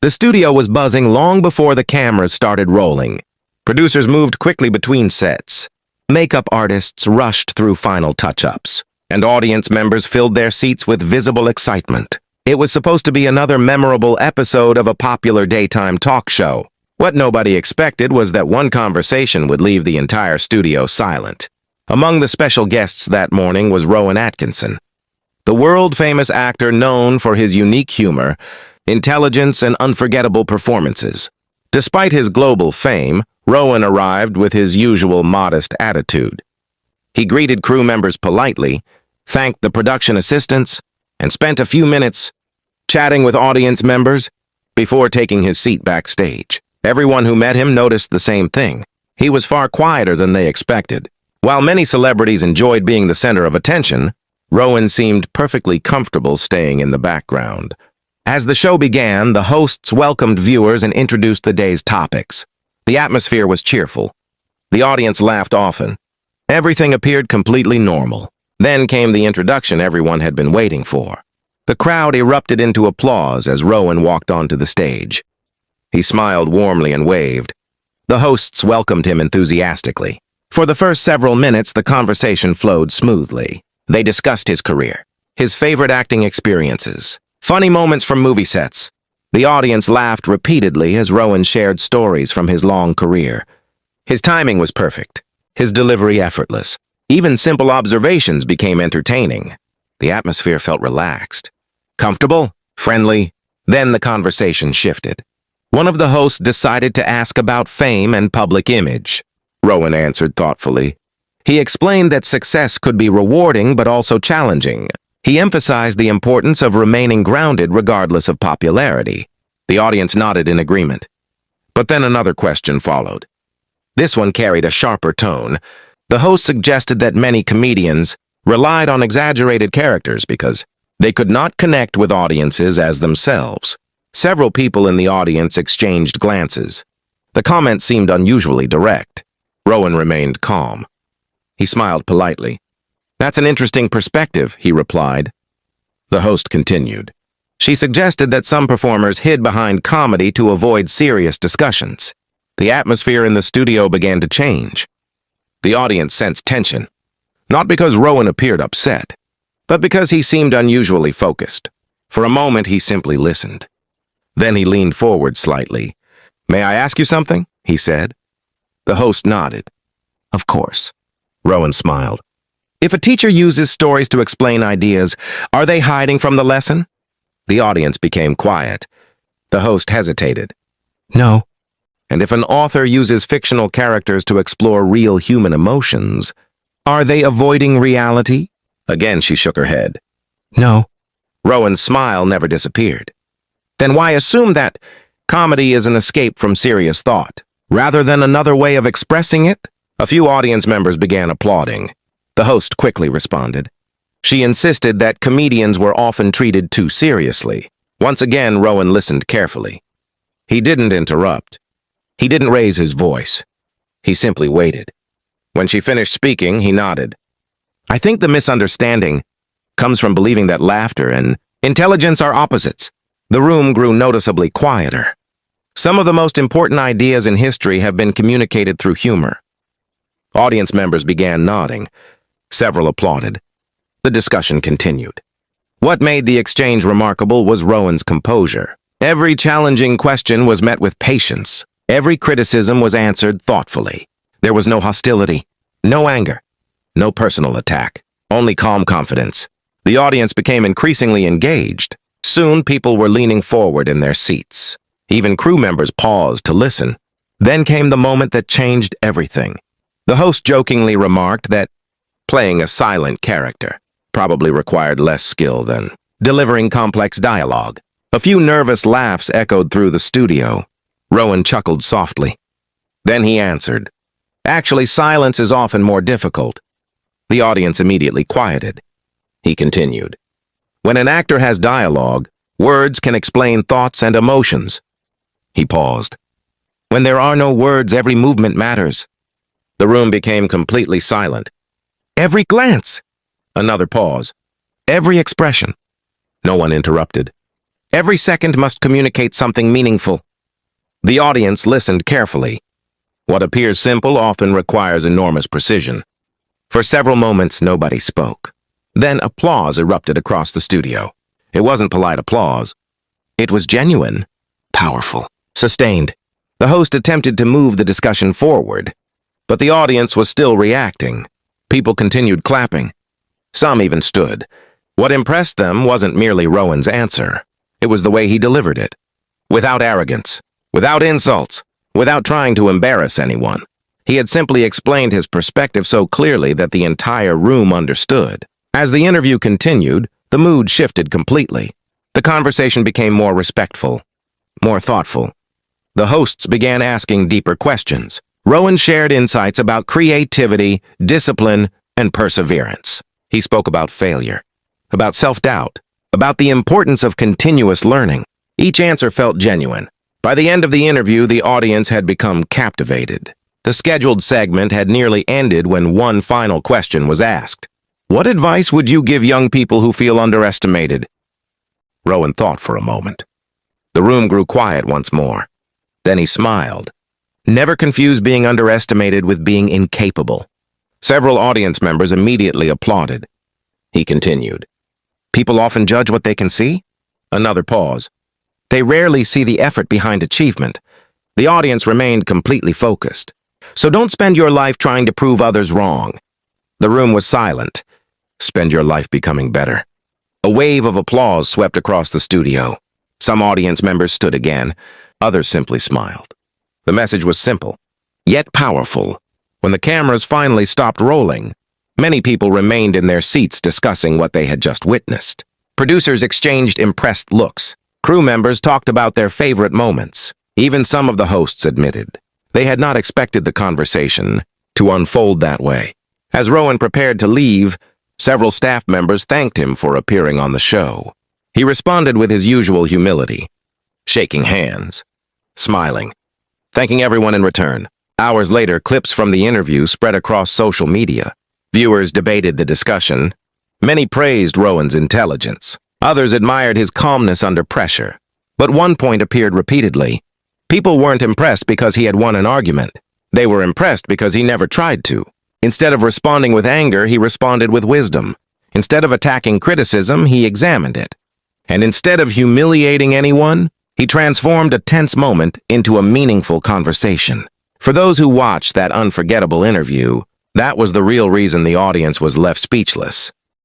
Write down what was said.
The studio was buzzing long before the cameras started rolling. Producers moved quickly between sets. Makeup artists rushed through final touch-ups, and audience members filled their seats with visible excitement. It was supposed to be another memorable episode of a popular daytime talk show. What nobody expected was that one conversation would leave the entire studio silent. Among the special guests that morning was Rowan Atkinson, the world-famous actor known for his unique humor, intelligence, and unforgettable performances. Despite his global fame, Rowan arrived with his usual modest attitude. He greeted crew members politely, thanked the production assistants, and spent a few minutes chatting with audience members before taking his seat backstage. Everyone who met him noticed the same thing. He was far quieter than they expected. While many celebrities enjoyed being the center of attention, Rowan seemed perfectly comfortable staying in the background. As the show began, the hosts welcomed viewers and introduced the day's topics. The atmosphere was cheerful. The audience laughed often. Everything appeared completely normal. Then came the introduction everyone had been waiting for. The crowd erupted into applause as Rowan walked onto the stage. He smiled warmly and waved. The hosts welcomed him enthusiastically. For the first several minutes, the conversation flowed smoothly. They discussed his career, his favorite acting experiences, funny moments from movie sets. The audience laughed repeatedly as Rowan shared stories from his long career. His timing was perfect, his delivery effortless. Even simple observations became entertaining. The atmosphere felt relaxed, comfortable, friendly. Then the conversation shifted. One of the hosts decided to ask about fame and public image. Rowan answered thoughtfully. He explained that success could be rewarding but also challenging. He emphasized the importance of remaining grounded regardless of popularity. The audience nodded in agreement. But then another question followed. This one carried a sharper tone. The host suggested that many comedians relied on exaggerated characters because they could not connect with audiences as themselves. Several people in the audience exchanged glances. The comment seemed unusually direct. Rowan remained calm. He smiled politely. "That's an interesting perspective," he replied. The host continued. She suggested that some performers hid behind comedy to avoid serious discussions. The atmosphere in the studio began to change. The audience sensed tension, not because Rowan appeared upset, but because he seemed unusually focused. For a moment, he simply listened. Then he leaned forward slightly. "May I ask you something?" he said. The host nodded. "Of course." Rowan smiled. "If a teacher uses stories to explain ideas, are they hiding from the lesson?" The audience became quiet. The host hesitated. "No." "And if an author uses fictional characters to explore real human emotions, are they avoiding reality?" Again, she shook her head. "No." Rowan's smile never disappeared. "Then why assume that comedy is an escape from serious thought, rather than another way of expressing it?" A few audience members began applauding. The host quickly responded. She insisted that comedians were often treated too seriously. Once again, Rowan listened carefully. He didn't interrupt. He didn't raise his voice. He simply waited. When she finished speaking, he nodded. "I think the misunderstanding comes from believing that laughter and intelligence are opposites." The room grew noticeably quieter. Some of the most important ideas in history have been communicated through humor. Audience members began nodding. Several applauded. The discussion continued. What made the exchange remarkable was Rowan's composure. Every challenging question was met with patience. Every criticism was answered thoughtfully. There was no hostility, no anger, no personal attack, only calm confidence. The audience became increasingly engaged. Soon, people were leaning forward in their seats. Even crew members paused to listen. Then came the moment that changed everything. The host jokingly remarked that playing a silent character probably required less skill than delivering complex dialogue. A few nervous laughs echoed through the studio. Rowan chuckled softly. Then he answered, "Actually, silence is often more difficult." The audience immediately quieted. He continued, "When an actor has dialogue, words can explain thoughts and emotions." He paused. "When there are no words, every movement matters." The room became completely silent. "Every glance." Another pause. "Every expression." No one interrupted. Every second must communicate something meaningful. The audience listened carefully. What appears simple often requires enormous precision. For several moments, nobody spoke. Then applause erupted across the studio. It wasn't polite applause. It was genuine, powerful, sustained. The host attempted to move the discussion forward, but the audience was still reacting. People continued clapping. Some even stood. What impressed them wasn't merely Rowan's answer. It was the way he delivered it. Without arrogance, without insults, without trying to embarrass anyone. He had simply explained his perspective so clearly that the entire room understood. As the interview continued, the mood shifted completely. The conversation became more respectful, more thoughtful. The hosts began asking deeper questions. Rowan shared insights about creativity, discipline, and perseverance. He spoke about failure, about self-doubt, about the importance of continuous learning. Each answer felt genuine. By the end of the interview, the audience had become captivated. The scheduled segment had nearly ended when one final question was asked. What advice would you give young people who feel underestimated? Rowan thought for a moment. The room grew quiet once more. Then he smiled. Never confuse being underestimated with being incapable. Several audience members immediately applauded. He continued. People often judge what they can see? Another pause. They rarely see the effort behind achievement. The audience remained completely focused. So don't spend your life trying to prove others wrong. The room was silent. Spend your life becoming better. A wave of applause swept across the studio. Some audience members stood again. Others simply smiled. The message was simple, yet powerful. When the cameras finally stopped rolling, many people remained in their seats discussing what they had just witnessed. Producers exchanged impressed looks. Crew members talked about their favorite moments. Even some of the hosts admitted they had not expected the conversation to unfold that way. As Rowan prepared to leave, several staff members thanked him for appearing on the show. He responded with his usual humility, shaking hands, smiling, thanking everyone in return. Hours later, clips from the interview spread across social media. Viewers debated the discussion. Many praised Rowan's intelligence. Others admired his calmness under pressure. But one point appeared repeatedly. People weren't impressed because he had won an argument. They were impressed because he never tried to. Instead of responding with anger, he responded with wisdom. Instead of attacking criticism, he examined it. And instead of humiliating anyone, he transformed a tense moment into a meaningful conversation. For those who watched that unforgettable interview, that was the real reason the audience was left speechless.